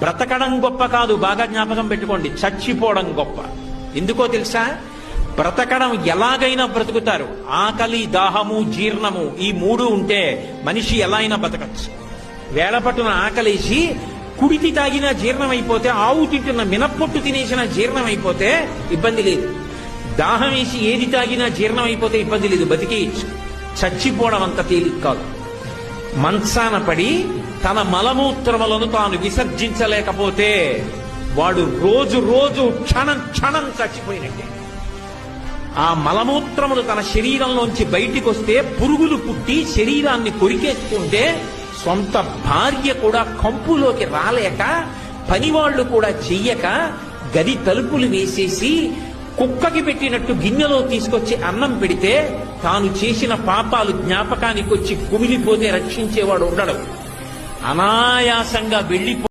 బ్రతకడం గొప్ప కాదు, బాగా జ్ఞాపకం పెట్టుకోండి, చచ్చిపోవడం గొప్ప. ఎందుకో తెలుసా? బ్రతకడం ఎలాగైనా బ్రతుకుతారు. ఆకలి, దాహము, జీర్ణము ఈ మూడు ఉంటే మనిషి ఎలా అయినా బ్రతకచ్చు. వేళపట్టున ఆకలేసి కుడితి తాగినా జీర్ణం అయిపోతే, ఆవు తింటున్న మినప్పొట్టు తినేసిన జీర్ణం అయిపోతే ఇబ్బంది లేదు. దాహం వేసి ఏది తాగినా జీర్ణం అయిపోతే ఇబ్బంది లేదు, బతికేయచ్చు. చచ్చిపోవడం అంత తేలిక కాదు. మంచాన పడి తన మలమూత్రములను తాను విసర్జించలేకపోతే వాడు రోజు రోజు క్షణం క్షణం చచ్చిపోయినట్టే. ఆ మలమూత్రములు తన శరీరంలోంచి బయటికి వస్తే పురుగులు పుట్టి శరీరాన్ని కొరికేస్తుంటే సొంత భార్య కూడా కంపులోకి రాలేక, పనివాళ్లు కూడా చెయ్యక, గది తలుపులు వేసేసి కుక్కకి పెట్టినట్టు గిన్నెలో తీసుకొచ్చి అన్నం పెడితే తాను చేసిన పాపాలు జ్ఞాపకానికి వచ్చి కుమిలిపోతే రక్షించేవాడు ఉండడు. అనాయాసంగా వెళ్లిపో